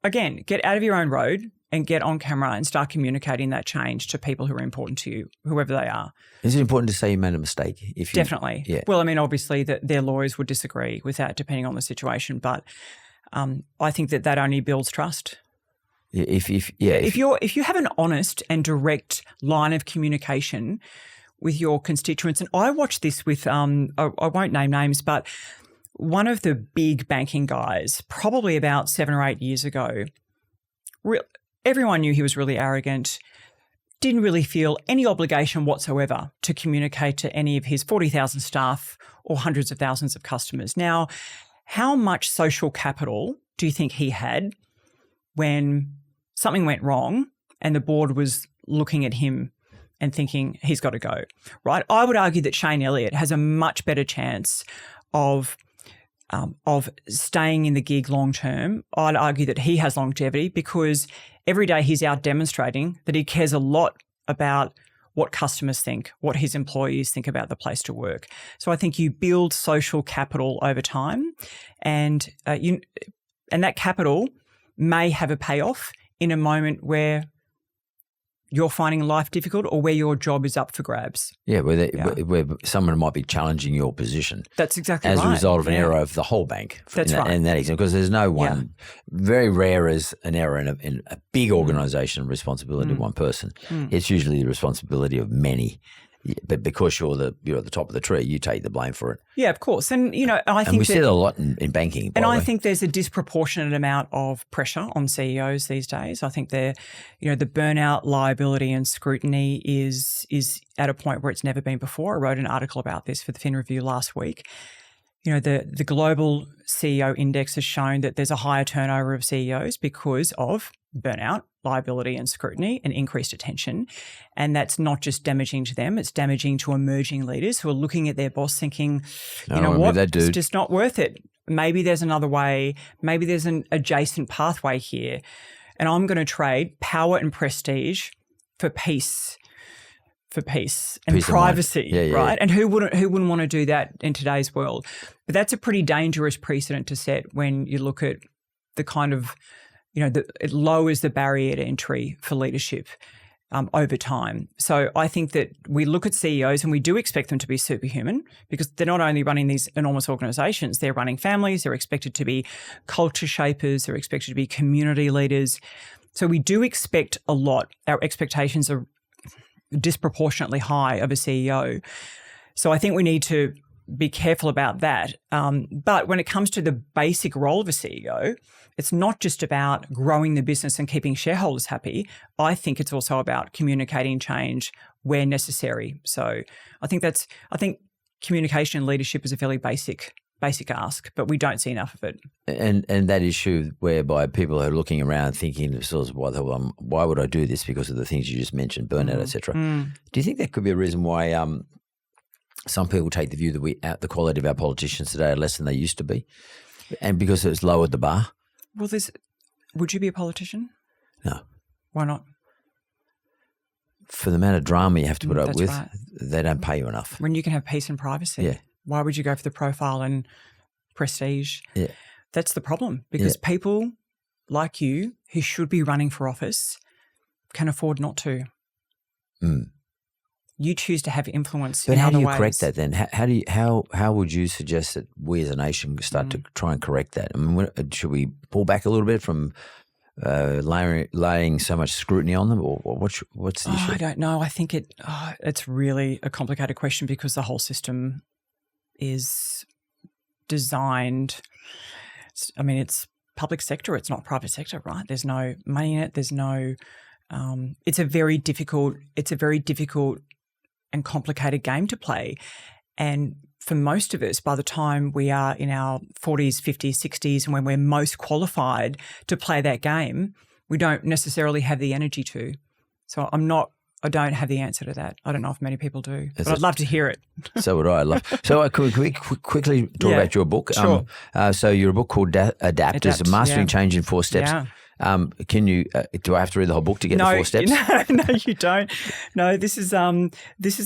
again, get out of your own road and get on camera and start communicating that change to people who are important to you, whoever they are. Is it important to say you made a mistake? Definitely. Yeah. Well, I mean, obviously their lawyers would disagree with that depending on the situation, but I think that only builds trust. If you have an honest and direct line of communication with your constituents, and I watched this with I won't name names, but one of the big banking guys, probably about 7 or 8 years ago, everyone knew he was really arrogant. didn't really feel any obligation whatsoever to communicate to any of his 40,000 staff or hundreds of thousands of customers. Now, how much social capital do you think he had when something went wrong and the board was looking at him and thinking he's got to go, right? I would argue that Shane Elliott has a much better chance of staying in the gig long term. I'd argue that he has longevity because every day he's out demonstrating that he cares a lot about what customers think, what his employees think about the place to work. So I think you build social capital over time, and that capital may have a payoff in a moment where you're finding life difficult or where your job is up for grabs. Yeah, where someone might be challenging your position. That's exactly right. As a result of an error of the whole bank. That's right. And that example, because there's no one, very rare as an error in a big organisation, responsibility of one person. It's usually the responsibility of many. But because you're at the top of the tree, you take the blame for it. Yeah, of course. And, I think we see that a lot in banking. And I think there's a disproportionate amount of pressure on CEOs these days. I think the burnout, liability and scrutiny is at a point where it's never been before. I wrote an article about this for the Fin Review last week. The global CEO index has shown that there's a higher turnover of CEOs because of burnout, liability and scrutiny and increased attention. And that's not just damaging to them, it's damaging to emerging leaders who are looking at their boss thinking, it's just not worth it. Maybe there's another way. Maybe there's an adjacent pathway here. And I'm going to trade power and prestige for peace. And privacy, right? And who wouldn't want to do that in today's world? But that's a pretty dangerous precedent to set when you look at the kind of, it lowers the barrier to entry for leadership over time. So I think that we look at CEOs and we do expect them to be superhuman because they're not only running these enormous organizations, they're running families, they're expected to be culture shapers, they're expected to be community leaders. So we do expect a lot. Our expectations are disproportionately high of a CEO. So I think we need to be careful about that. But when it comes to the basic role of a CEO, it's not just about growing the business and keeping shareholders happy. I think it's also about communicating change where necessary. So I think communication and leadership is a fairly basic ask, but we don't see enough of it. And that issue whereby people are looking around thinking to themselves, why would I do this because of the things you just mentioned, burnout, etc. Do you think that could be a reason why some people take the view that the quality of our politicians today are less than they used to be, and because it's lowered the bar? Well, would you be a politician? No. Why not? For the amount of drama you have to put up with, right. They don't pay you enough. When you can have peace and privacy. Yeah. Why would you go for the profile and prestige? Yeah. That's the problem because people like you who should be running for office can afford not to. You choose to have influence in other ways. But how do you correct that then? How would you suggest that we as a nation start to try and correct that? I mean, should we pull back a little bit from laying so much scrutiny on them, or what's the issue? I don't know. I think it's really a complicated question because the whole system is designed. It's public sector. It's not private sector, right? There's no money in it. There's no. It's a very difficult and complicated game to play. And for most of us, by the time we are in our 40s, 50s, 60s, and when we're most qualified to play that game, we don't necessarily have the energy to. So I don't have the answer to that. I don't know if many people do, but I'd love to hear it. So would I. So could we quickly talk about your book? Sure. So your book called Adapt. It's Mastering Change in 4 Steps. Yeah. Can you? Do I have to read the whole book to get the 4 steps? No, you don't. No, this is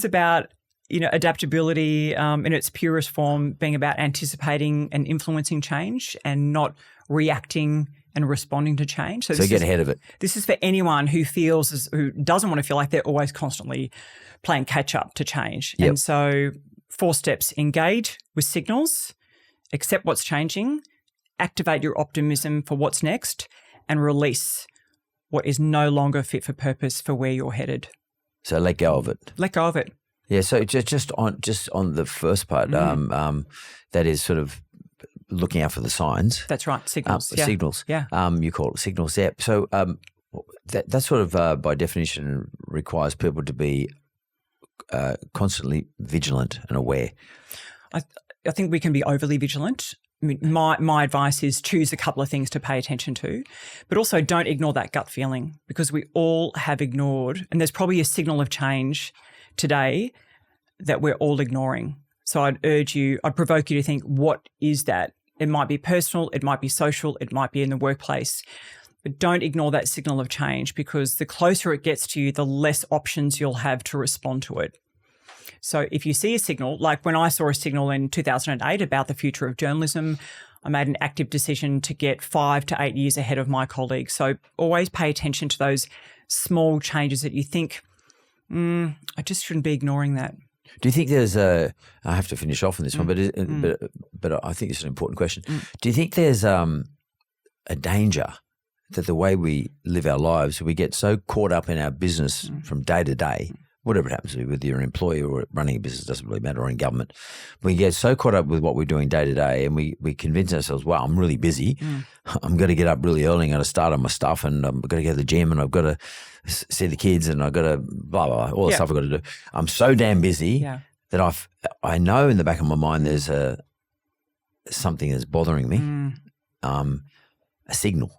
about adaptability in its purest form, being about anticipating and influencing change and not reacting and responding to change. So get ahead of it. This is for anyone who who doesn't want to feel like they're always constantly playing catch up to change. Yep. And so 4 steps: engage with signals, accept what's changing, activate your optimism for what's next, and release what is no longer fit for purpose for where you're headed. So let go of it. Let go of it. Yeah. So just on the first part, that is sort of looking out for the signs. That's right. Signals. Signals. Yeah. You call it signals. Yeah. So That sort of, by definition, requires people to be constantly vigilant and aware. I think we can be overly vigilant. I mean, my advice is choose a couple of things to pay attention to, but also don't ignore that gut feeling, because we all have ignored, and there's probably a signal of change today that we're all ignoring. So I'd provoke you to think, what is that? It might be personal, it might be social, it might be in the workplace. But don't ignore that signal of change, because the closer it gets to you, the less options you'll have to respond to it. So if you see a signal, like when I saw a signal in 2008 about the future of journalism, I made an active decision to get 5 to 8 years ahead of my colleagues. So always pay attention to those small changes that you think, I just shouldn't be ignoring that. Do you think there's I have to finish off on this one, but I think it's an important question. Do you think there's a danger that the way we live our lives, we get so caught up in our business from day to day, whatever it happens to be, whether you're an employee or running a business, doesn't really matter, or in government, we get so caught up with what we're doing day to day, and we convince ourselves, wow, I'm really busy. I'm going to get up really early, I'm going to start on my stuff, and I'm going to go to the gym, and I've got to see the kids, and I've got to blah, blah, blah, all the stuff I've got to do. I'm so damn busy that I know in the back of my mind there's something that's bothering me, a signal.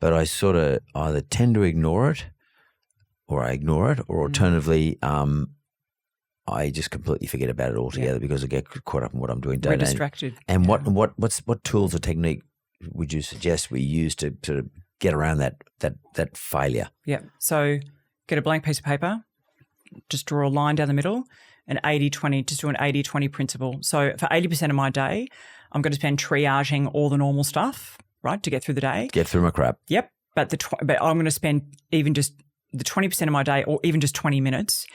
But I sort of either tend to ignore it, or I ignore it, or alternatively, I just completely forget about it altogether because I get caught up in what I'm doing day to day. We're distracted. And what tools or technique would you suggest we use to sort of get around that failure? Yeah. So get a blank piece of paper, just draw a line down the middle, and 80-20, just do an 80-20 principle. So for 80% of my day, I'm going to spend triaging all the normal stuff, right, to get through the day. Get through my crap. Yep. But I'm going to spend even just the 20% of my day, or even just 20 minutes,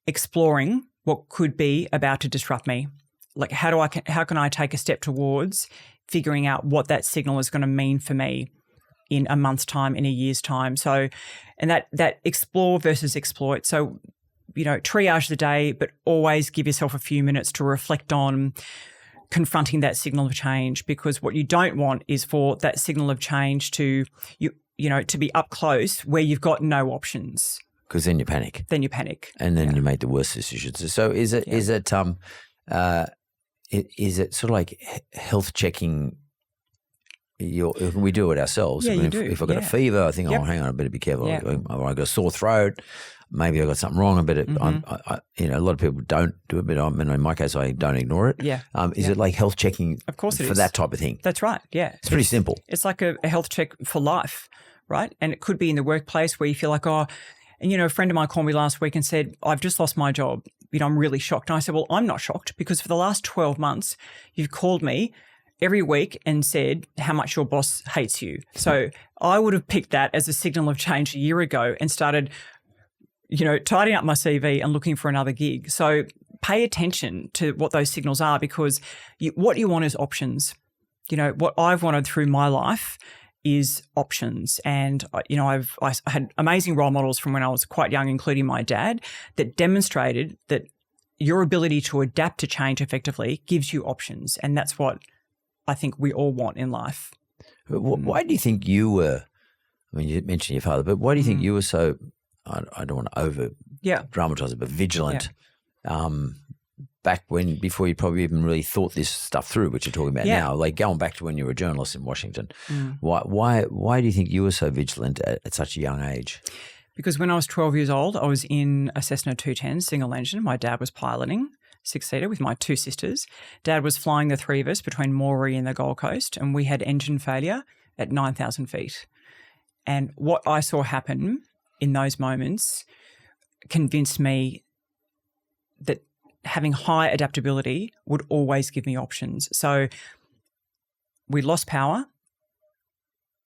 exploring what could be about to disrupt me. Like how can I take a step towards figuring out what that signal is going to mean for me in a month's time, in a year's time. So, and that explore versus exploit. So, triage the day, but always give yourself a few minutes to reflect on confronting that signal of change, because what you don't want is for that signal of change to to be up close where you've got no options. Because then you panic. And then you make the worst decisions. So is it sort of like health checking? We do it ourselves. Yeah, if I've got a fever, I think, hang on, I better be careful. Yeah. Or I've got a sore throat. Maybe I got something wrong. I better. A lot of people don't do it, but in my case, I don't ignore it. Yeah. Is it like health checking? Of course, it for is. that type of thing. That's right. Yeah. It's pretty simple. It's like a health check for life, right? And it could be in the workplace where you feel like, and a friend of mine called me last week and said, I've just lost my job. I'm really shocked. And I said, well, I'm not shocked, because for the last 12 months, you've called me every week and said how much your boss hates you. So I would have picked that as a signal of change a year ago and started, tidying up my CV and looking for another gig. So pay attention to what those signals are, because what you want is options. What I've wanted through my life is options. And, I had amazing role models from when I was quite young, including my dad, that demonstrated that your ability to adapt to change effectively gives you options. And that's what I think we all want in life. Why do you think you were, you mentioned your father, but why do you think you were so, I don't want to over-dramatize it, but vigilant back before you probably even really thought this stuff through, which you're talking about now, like going back to when you were a journalist in Washington? Why do you think you were so vigilant at such a young age? Because when I was 12 years old, I was in a Cessna 210 single engine. My dad was piloting, 6-seater with my 2 sisters. Dad was flying the 3 of us between Moree and the Gold Coast, and we had engine failure at 9,000 feet. And what I saw happen in those moments convinced me that having high adaptability would always give me options. So we lost power.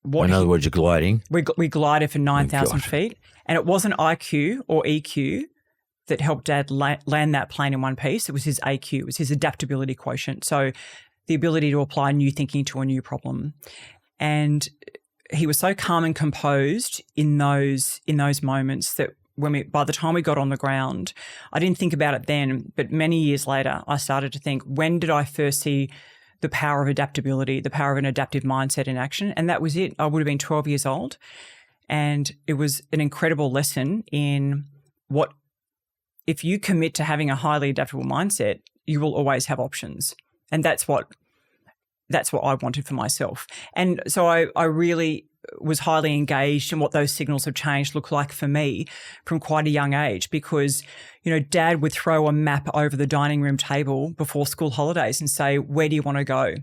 In other words, you're gliding. We glided for 9,000 feet, and it wasn't IQ or EQ that helped Dad land that plane in one piece. It was his AQ, it was his adaptability quotient. So the ability to apply new thinking to a new problem. And he was so calm and composed in those moments that by the time we got on the ground, I didn't think about it then, but many years later, I started to think, when did I first see the power of adaptability, the power of an adaptive mindset in action? And that was it. I would have been 12 years old. And it was an incredible lesson in what, if you commit to having a highly adaptable mindset, you will always have options. And that's what I wanted for myself. And so I really was highly engaged in what those signals of change look like for me from quite a young age, because, Dad would throw a map over the dining room table before school holidays and say, where do you want to go?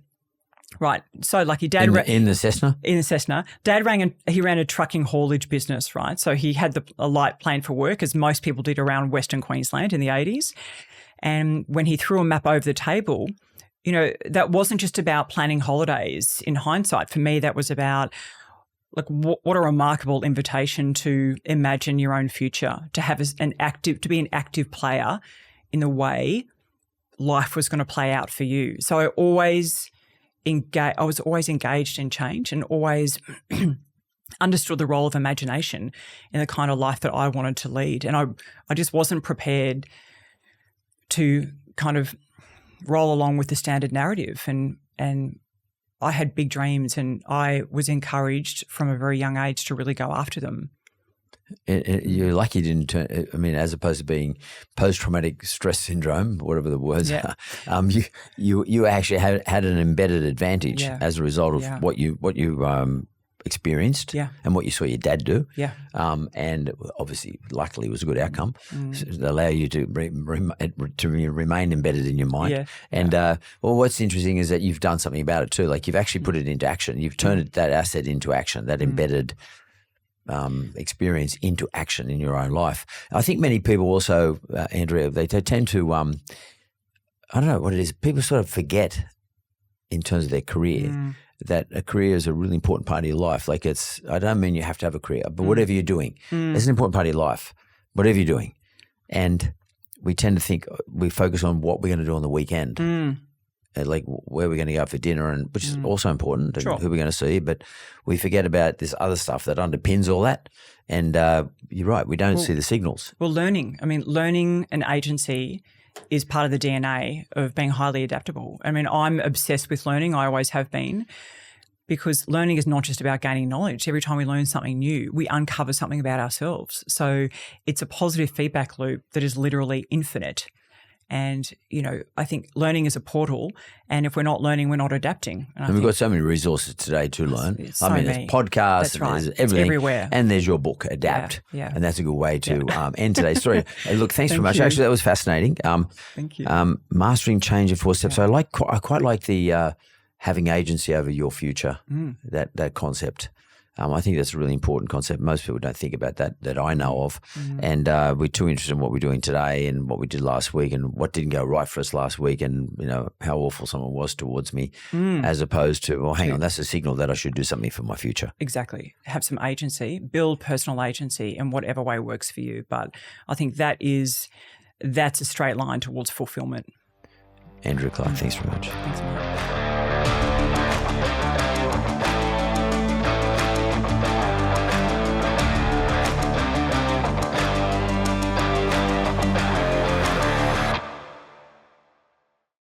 Right. So lucky Dad in the Cessna? In the Cessna. Dad ran a trucking haulage business, right? So he had a light plane for work, as most people did around Western Queensland in the 80s. And when he threw a map over the table, that wasn't just about planning holidays in hindsight. For me, that was about what a remarkable invitation to imagine your own future, to have to be an active player in the way life was going to play out for you. So I was always engaged in change and always understood the role of imagination in the kind of life that I wanted to lead. And I just wasn't prepared to kind of roll along with the standard narrative. And I had big dreams, and I was encouraged from a very young age to really go after them. You're lucky you didn't turn, as opposed to being post-traumatic stress syndrome, whatever the words are, you actually had an embedded advantage as a result of what you experienced and what you saw your dad do. Yeah. And obviously, luckily, it was a good outcome. So it allowed you to remain embedded in your mind. Yeah. And what's interesting is that you've done something about it too. Like you've actually put it into action. You've turned that asset into action, that embedded experience into action in your own life. I think many people also, Andrea, they tend to, I don't know what it is, people sort of forget in terms of their career that a career is a really important part of your life. Like I don't mean you have to have a career, but whatever you're doing, it's an important part of your life, whatever you're doing. And we tend to think we focus on what we're going to do on the weekend. Like where we're going to go for dinner, and which is also important, and who we're going to see, but we forget about this other stuff that underpins all that. And you're right, we don't see the signals. Well, learning and agency is part of the DNA of being highly adaptable. I'm obsessed with learning. I always have been, because learning is not just about gaining knowledge. Every time we learn something new, we uncover something about ourselves. So it's a positive feedback loop that is literally infinite. And, I think learning is a portal, and if we're not learning, we're not adapting. And we've got so many resources today to learn. There's podcasts, there's everything. It's everywhere. And there's your book, Adapt. Yeah. And that's a good way to end today's story. Hey, look, thanks very much. You. Actually, that was fascinating. Thank you. Mastering change in 4 steps. Yeah. So I quite like the having agency over your future, that concept. I think that's a really important concept. Most people don't think about that I know of. And we're too interested in what we're doing today and what we did last week and what didn't go right for us last week, and, how awful someone was towards me, as opposed to, well, hang on, that's a signal that I should do something for my future. Exactly. Have some agency, build personal agency in whatever way works for you. But I think that's a straight line towards fulfillment. Andrea Clarke, thanks very much. Thanks very much.